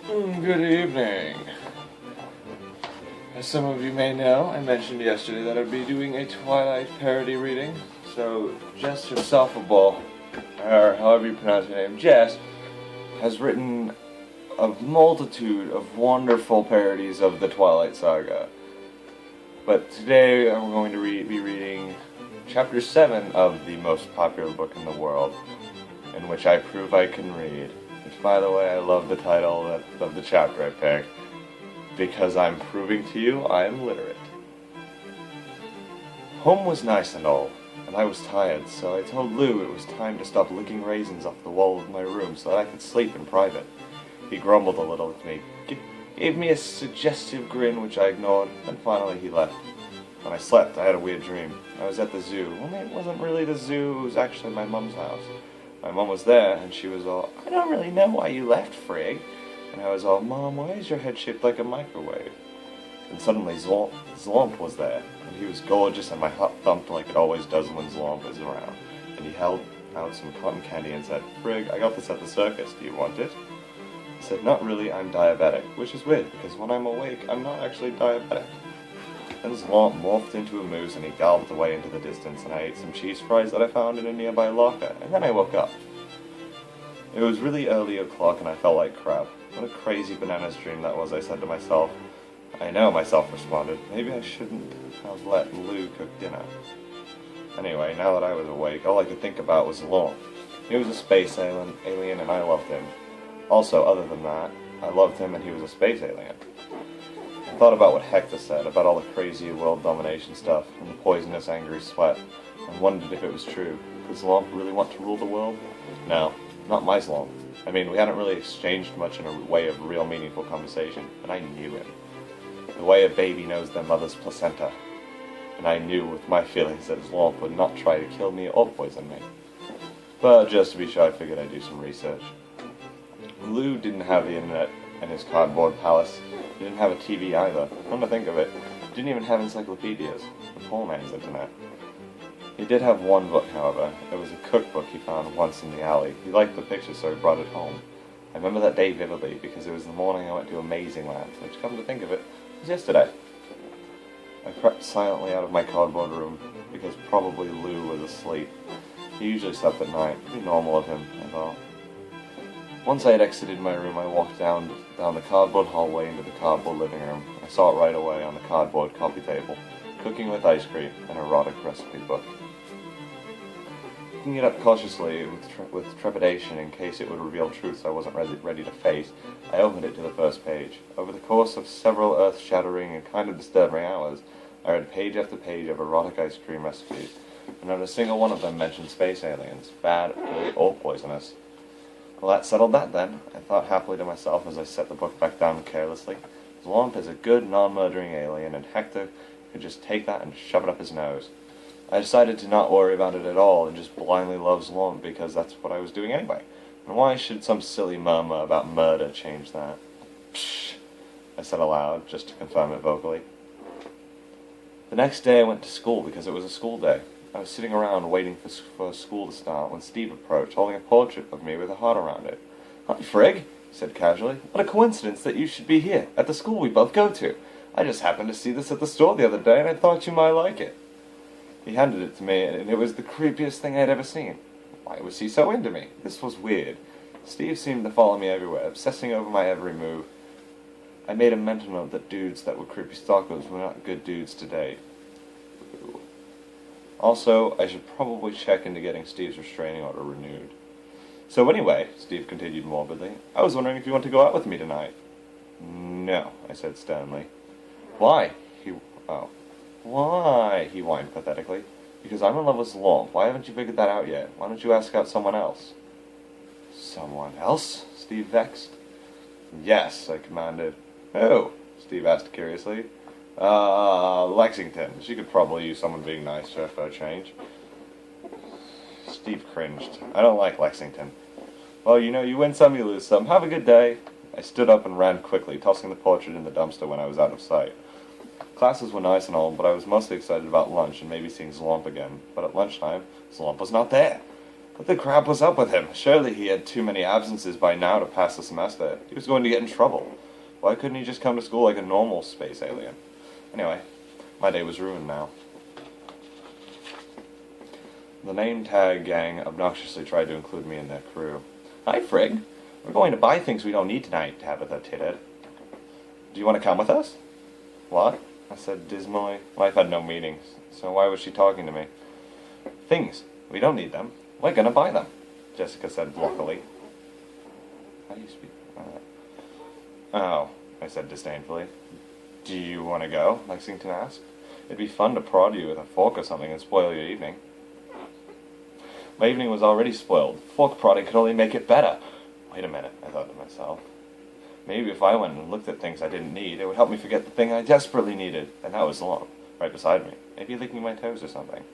Good evening. As some of you may know, I mentioned yesterday that I'd be doing a Twilight parody reading. So, Jessherselfable, or however you pronounce your name, Jess, has written a multitude of wonderful parodies of the Twilight Saga. But today I'm going to be reading Chapter 7 of the most popular book in the world, in which I prove I can read. Which, by the way, I love the title of the chapter I picked, because I'm proving to you I am literate. Home was nice and all, and I was tired, so I told Lou it was time to stop licking raisins off the wall of my room so that I could sleep in private. He grumbled a little at me, gave me a suggestive grin which I ignored, and finally he left. When I slept, I had a weird dream. I was at the zoo. Only it wasn't really the zoo, it was actually my mum's house. My mum was there, and she was all, "I don't really know why you left, Frig." And I was all, "Mom, why is your head shaped like a microwave?" And suddenly Zlomp was there, and he was gorgeous, and my heart thumped like it always does when Zlomp is around. And he held out some cotton candy and said, "Frig, I got this at the circus, do you want it?" I said, "Not really, I'm diabetic," which is weird, because when I'm awake, I'm not actually diabetic. Then Zlomp morphed into a moose and he galloped away into the distance, and I ate some cheese fries that I found in a nearby locker, and then I woke up. It was really early o'clock and I felt like crap. What a crazy bananas dream that was, I said to myself. I know, myself responded. Maybe I shouldn't have let Lou cook dinner. Anyway, now that I was awake, all I could think about was Zlomp. He was a space alien and I loved him. Also, other than that, I loved him and he was a space alien. I thought about what Hector said, about all the crazy world domination stuff, and the poisonous angry sweat, and wondered if it was true. Did Zlomp really want to rule the world? No, not my Zlomp. I mean, we hadn't really exchanged much in a way of real meaningful conversation, and I knew him. The way a baby knows their mother's placenta. And I knew with my feelings that Zlomp would not try to kill me or poison me. But just to be sure, I figured I'd do some research. Lou didn't have the internet in his cardboard palace. He didn't have a TV either. Come to think of it, he didn't even have encyclopedias. The poor man's internet. He did have one book, however. It was a cookbook he found once in the alley. He liked the pictures, so he brought it home. I remember that day vividly, because it was the morning I went to Amazing Land, which, come to think of it, was yesterday. I crept silently out of my cardboard room, because probably Lou was asleep. He usually slept at night. Pretty normal of him, I thought. Once I had exited my room, I walked down the cardboard hallway into the cardboard living room. I saw it right away on the cardboard coffee table, Cooking with Ice Cream, an erotic recipe book. Picking it up cautiously, with trepidation in case it would reveal truths I wasn't ready to face, I opened it to the first page. Over the course of several earth-shattering and kind of disturbing hours, I read page after page of erotic ice cream recipes, and not a single one of them mentioned space aliens, bad or poisonous. Well, that settled that then, I thought happily to myself as I set the book back down carelessly. Zlomp is a good, non-murdering alien, and Hector could just take that and shove it up his nose. I decided to not worry about it at all and just blindly love Zlomp because that's what I was doing anyway. And why should some silly murmur about murder change that? Psh, I said aloud, just to confirm it vocally. The next day I went to school because it was a school day. I was sitting around waiting for school to start when Steve approached, holding a portrait of me with a heart around it. "Hi, Frig," he said casually. "What a coincidence that you should be here, at the school we both go to. I just happened to see this at the store the other day, and I thought you might like it." He handed it to me, and it was the creepiest thing I'd ever seen. Why was he so into me? This was weird. Steve seemed to follow me everywhere, obsessing over my every move. I made a mental note that dudes that were creepy stalkers were not good dudes to date. Also, I should probably check into getting Steve's restraining order renewed. "So anyway," Steve continued morbidly, "I was wondering if you want to go out with me tonight." "No," I said sternly. "Why?" Why?" he whined pathetically. "Because I'm in love with Zlomp. Why haven't you figured that out yet? Why don't you ask out someone else?" "Someone else?" Steve vexed. "Yes," I commanded. "Who?" Steve asked curiously. Lexington. She could probably use someone being nice to her for a change." Steve cringed. "I don't like Lexington." "Well, you know, you win some, you lose some. Have a good day." I stood up and ran quickly, tossing the portrait in the dumpster when I was out of sight. Classes were nice and all, but I was mostly excited about lunch and maybe seeing Zlomp again. But at lunchtime, Zlomp was not there. What the crap was up with him? Surely he had too many absences by now to pass the semester. He was going to get in trouble. Why couldn't he just come to school like a normal space alien? Anyway, my day was ruined now. The name tag gang obnoxiously tried to include me in their crew. Hi, Frigg. We're going to buy things we don't need tonight, Tabitha tittered. Do you want to come with us? What? I said dismally. Life had no meaning, so why was she talking to me? Things. We don't need them. We're going to buy them, Jessica said luckily. How do you speak? Oh, I said disdainfully. Do you want to go? Lexington asked. It'd be fun to prod you with a fork or something and spoil your evening. My evening was already spoiled. Fork prodding could only make it better. Wait a minute, I thought to myself. Maybe if I went and looked at things I didn't need, it would help me forget the thing I desperately needed, and that was along, right beside me, maybe licking my toes or something.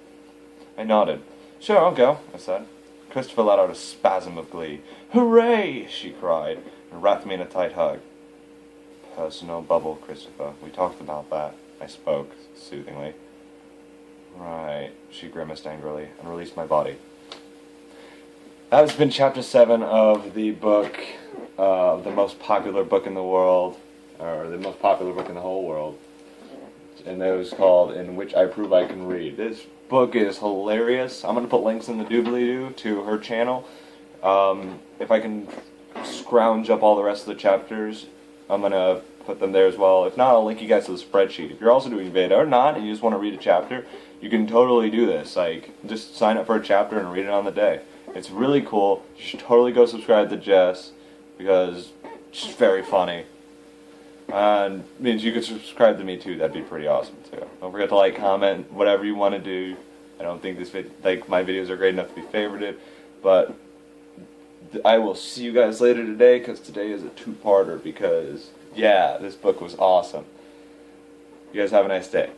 I nodded. Sure, I'll go, I said. Christopher let out a spasm of glee. Hooray! She cried, and wrapped me in a tight hug. Personal bubble, Christopher. We talked about that. I spoke, soothingly. Right, she grimaced angrily, and released my body. That has been Chapter 7 of the book, the most popular book in the world, or the most popular book in the whole world. And it was called In Which I Prove I Can Read. This book is hilarious. I'm going to put links in the doobly-doo to her channel. If I can scrounge up all the rest of the chapters, I'm going to put them there as well. If not, I'll link you guys to the spreadsheet. If you're also doing VEDA or not, and you just want to read a chapter, you can totally do this. Like, just sign up for a chapter and read it on the day. It's really cool. You should totally go subscribe to Jess, because she's very funny. And means you could subscribe to me too. That'd be pretty awesome too. Don't forget to like, comment, whatever you want to do. I don't think my videos are great enough to be favorited, but I will see you guys later today, because today is a two-parter. Because yeah, this book was awesome. You guys have a nice day.